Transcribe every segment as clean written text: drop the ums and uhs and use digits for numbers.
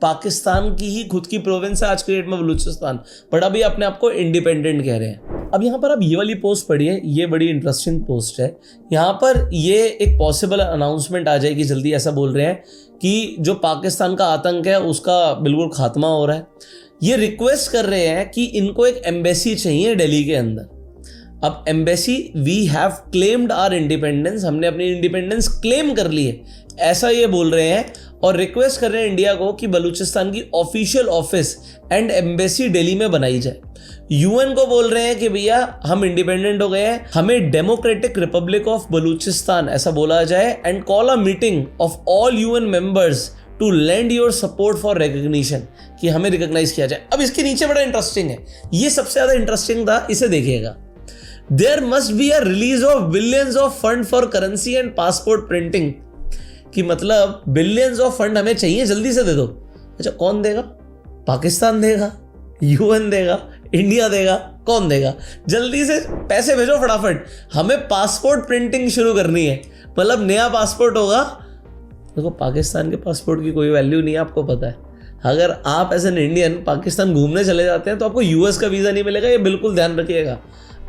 पाकिस्तान की ही खुद की प्रोविंस है आज के डेट में बलूचिस्तान, बट अभी अपने आप को इंडिपेंडेंट कह रहे हैं। अब यहाँ पर आप ये वाली पोस्ट पढ़िए, ये बड़ी इंटरेस्टिंग पोस्ट है। यहाँ पर ये एक पॉसिबल अनाउंसमेंट आ जाएगी जल्दी, ऐसा बोल रहे हैं कि जो पाकिस्तान का आतंक है उसका बिल्कुल खात्मा हो रहा है। ये रिक्वेस्ट कर रहे हैं कि इनको एक एम्बेसी चाहिए दिल्ली के अंदर। अब embassy, we have claimed our independence, हमने अपनी इंडिपेंडेंस क्लेम कर ली है, ऐसा ये बोल रहे हैं। और रिक्वेस्ट कर रहे हैं इंडिया को कि बलूचिस्तान की official office and embassy Delhi में बनाई जाए। यूएन को बोल रहे हैं कि भैया हम इंडिपेंडेंट हो गए हैं, हमें डेमोक्रेटिक रिपब्लिक ऑफ बलूचिस्तान ऐसा बोला जाए, and call a meeting of all UN members to lend your support for recognition, कि हमें रिकॉग्नाइज किया जाए। अब इसके नीचे बड़ा इंटरेस्टिंग है, ये सबसे ज्यादा इंटरेस्टिंग था, इसे देखिएगा। There must be a release of billions of fund for currency and passport printing, कि मतलब बिलियंस ऑफ फंड हमें चाहिए, जल्दी से दे दो। अच्छा, कौन देगा? पाकिस्तान देगा, यूएन देगा, इंडिया देगा, कौन देगा? जल्दी से पैसे भेजो फटाफट, हमें पासपोर्ट प्रिंटिंग शुरू करनी है, मतलब नया पासपोर्ट होगा। देखो, पाकिस्तान के पासपोर्ट की कोई वैल्यू नहीं है, आपको पता है। अगर आप एज एन इंडियन पाकिस्तान घूमने चले जाते हैं तो आपको यूएस का वीज़ा नहीं मिलेगा, ये बिल्कुल ध्यान रखिएगा।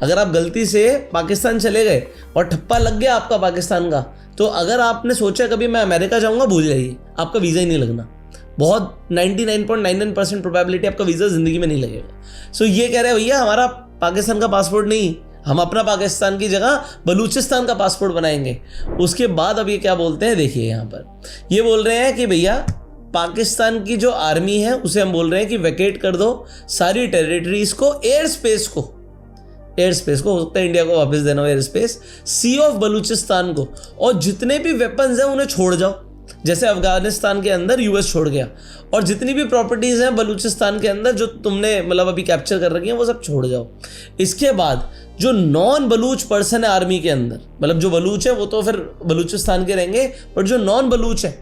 अगर आप गलती से पाकिस्तान चले गए और ठप्पा लग गया आपका पाकिस्तान का, तो अगर आपने सोचा कभी मैं अमेरिका जाऊंगा, भूल जाइए, आपका वीज़ा ही नहीं लगना। बहुत 99.99% प्रोबेबिलिटी आपका वीज़ा ज़िंदगी में नहीं लगेगा। सो ये कह रहे हैं भैया हमारा पाकिस्तान का पासपोर्ट नहीं, हम अपना पाकिस्तान की जगह बलूचिस्तान का पासपोर्ट बनाएंगे। उसके बाद अब ये क्या बोलते हैं, देखिए यहाँ पर ये बोल रहे हैं कि भैया पाकिस्तान की जो आर्मी है उसे हम बोल रहे हैं कि वैकेट कर दो सारी टेरिटरीज को, एयर स्पेस को हो सकता है इंडिया को वापस देना हो, air space, sea of Balochistan को, और जितने भी वेपन्स हैं उन्हें छोड़ जाओ, जैसे अफगानिस्तान के अंदर यूएस छोड़ गया, और जितनी भी प्रॉपर्टीज हैं बलूचिस्तान के अंदर जो तुमने मतलब अभी कैप्चर कर रखी हैं वो सब छोड़ जाओ। इसके बाद जो नॉन बलूच पर्सन है आर्मी के अंदर, मतलब जो बलूच है वो तो फिर बलूचिस्तान के रहेंगे, बट जो नॉन बलूच है,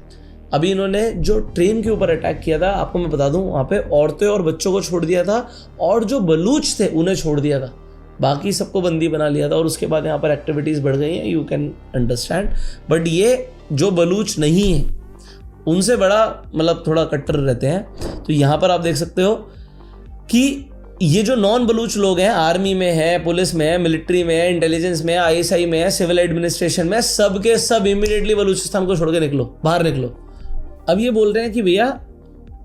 अभी इन्होंने जो ट्रेन के ऊपर अटैक किया था, आपको मैं बता दूं, वहाँ पे औरतें और बच्चों को छोड़ दिया था, और जो बलूच थे उन्हें छोड़ दिया था, बाकी सबको बंदी बना लिया था। और उसके बाद यहाँ पर एक्टिविटीज़ बढ़ गई हैं, यू कैन अंडरस्टैंड। बट ये जो बलूच नहीं है उनसे बड़ा मतलब थोड़ा कट्टर रहते हैं। तो यहाँ पर आप देख सकते हो कि ये जो नॉन बलूच लोग हैं, आर्मी में है, पुलिस में है, मिलिट्री में है, इंटेलिजेंस में है, आईएसआई में है, सिविल एडमिनिस्ट्रेशन में, सब के सब इमीडिएटली बलूचिस्तान को छोड़ के निकलो, बाहर निकलो। अब ये बोल रहे हैं कि भैया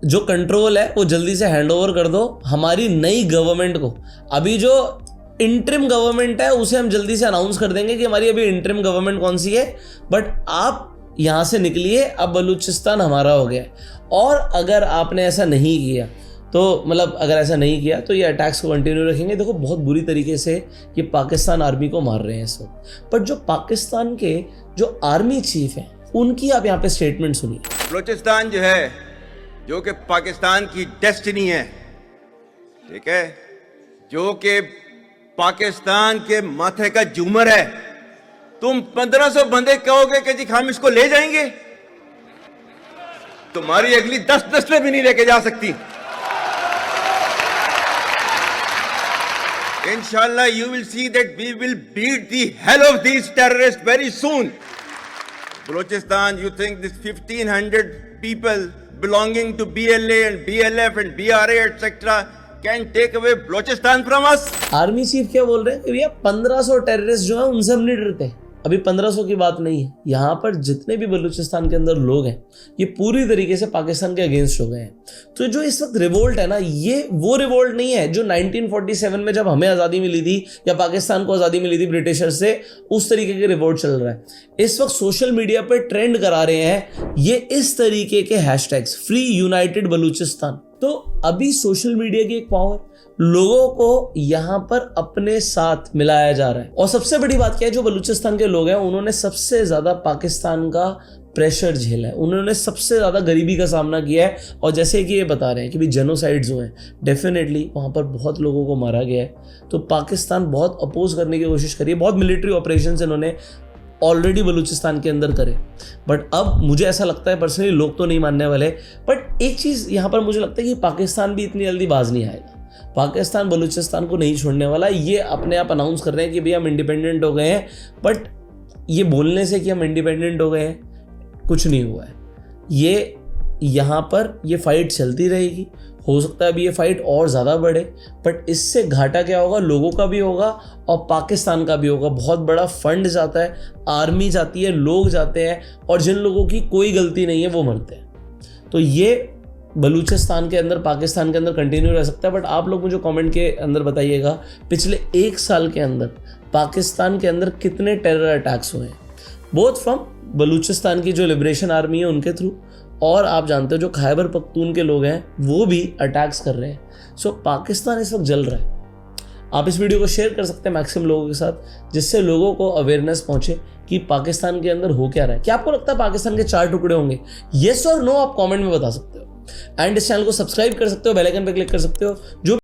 जो कंट्रोल है वो जल्दी से हैंड ओवर कर दो हमारी नई गवर्नमेंट को। अभी जो इंटरिम गवर्नमेंट है उसे हम जल्दी से अनाउंस कर देंगे कि हमारी अभी इंटरिम गवर्नमेंट कौन सी है, बट आप यहाँ से निकलिए, अब बलूचिस्तान हमारा हो गया। और अगर आपने ऐसा नहीं किया तो मतलब अगर ऐसा नहीं किया तो ये अटैक्स को कंटिन्यू रखेंगे। देखो, बहुत बुरी तरीके से ये पाकिस्तान आर्मी को मार रहे हैं इस वक्त, बट जो पाकिस्तान के जो आर्मी चीफ हैं उनकी आप यहाँ पे स्टेटमेंट सुनिए। बलूचिस्तान जो है, जो कि पाकिस्तान की डेस्टिनी है, ठीक है, जो कि पाकिस्तान के माथे का झूमर है, तुम 1500 बंदे कहोगे कि जी हम इसको ले जाएंगे, तुम्हारी अगली 10 नस्लें भी नहीं लेके जा सकती। इंशाल्लाह you will see that we will beat the hell of these terrorist very soon. Balochistan, you think this 1500 people belonging to BLA and BLF and BRA etc. can take away Balochistan from us? Army chief क्या बोल रहे हैं कि भैया 1500 terrorist जो है उनसे हम नहीं डरते। अभी 1500 की बात नहीं है, यहाँ पर जितने भी बलूचिस्तान के अंदर लोग हैं ये पूरी तरीके से पाकिस्तान के अगेंस्ट हो गए हैं। तो जो इस वक्त रिवोल्ट है ना, ये वो रिवोल्ट नहीं है जो 1947 में जब हमें आज़ादी मिली थी या पाकिस्तान को आज़ादी मिली थी ब्रिटिशर से, उस तरीके के रिवोल्ट चल रहा है। इस वक्त सोशल मीडिया पर ट्रेंड करा रहे हैं ये इस तरीके के हैशटैग्स, फ्री यूनाइटेड बलूचिस्तान। तो अभी सोशल मीडिया की एक पावर, लोगों को यहाँ पर अपने साथ मिलाया जा रहा है। और सबसे बड़ी बात क्या है, जो बलूचिस्तान के लोग हैं उन्होंने सबसे ज्यादा पाकिस्तान का प्रेशर झेला है, उन्होंने सबसे ज्यादा गरीबी का सामना किया है। और जैसे कि ये बता रहे हैं कि भी जेनोसाइड्स हुए हैं, डेफिनेटली वहाँ पर बहुत लोगों को मारा गया है। तो पाकिस्तान बहुत अपोज करने की कोशिश करी है, बहुत मिलिट्री ऑपरेशन इन्होंने ऑलरेडी बलूचिस्तान के अंदर करे। बट अब मुझे ऐसा लगता है पर्सनली, लोग तो नहीं मानने वाले, बट एक चीज़ यहाँ पर मुझे लगता है कि पाकिस्तान भी इतनी जल्दी बाज नहीं आएगा। पाकिस्तान बलूचिस्तान को नहीं छोड़ने वाला। ये अपने आप अनाउंस कर रहे हैं कि भैया हम इंडिपेंडेंट हो गए हैं, बट ये बोलने से कि हम इंडिपेंडेंट हो गए हैं कुछ नहीं हुआ है। ये यहाँ पर ये फाइट चलती रहेगी, हो सकता है अभी ये फाइट और ज़्यादा बढ़े, बट इससे घाटा क्या होगा, लोगों का भी होगा और पाकिस्तान का भी होगा। बहुत बड़ा फंड जाता है, आर्मी जाती है, लोग जाते हैं और जिन लोगों की कोई गलती नहीं है वो मरते हैं। तो ये बलूचिस्तान के अंदर, पाकिस्तान के अंदर कंटिन्यू रह सकता है। बट आप लोग मुझे कमेंट के अंदर बताइएगा पिछले 1 साल के अंदर पाकिस्तान के अंदर कितने टेरर अटैक्स हुए हैं, बोथ फ्रॉम बलूचिस्तान की जो लिबरेशन आर्मी है उनके थ्रू, और आप जानते हो जो खैबर पख्तून के लोग हैं वो भी अटैक्स कर रहे हैं। सो पाकिस्तान इस वक्त जल रहा है। आप इस वीडियो को शेयर कर सकते हैं मैक्सिमम लोगों के साथ, जिससे लोगों को अवेयरनेस पहुंचे कि पाकिस्तान के अंदर हो क्या रहा है। क्या आपको लगता है पाकिस्तान के 4 टुकड़े होंगे? येस और नो आप कमेंट में बता सकते हो। एंड इस चैनल को सब्सक्राइब कर सकते हो, बेल आइकन पे क्लिक कर सकते हो। जो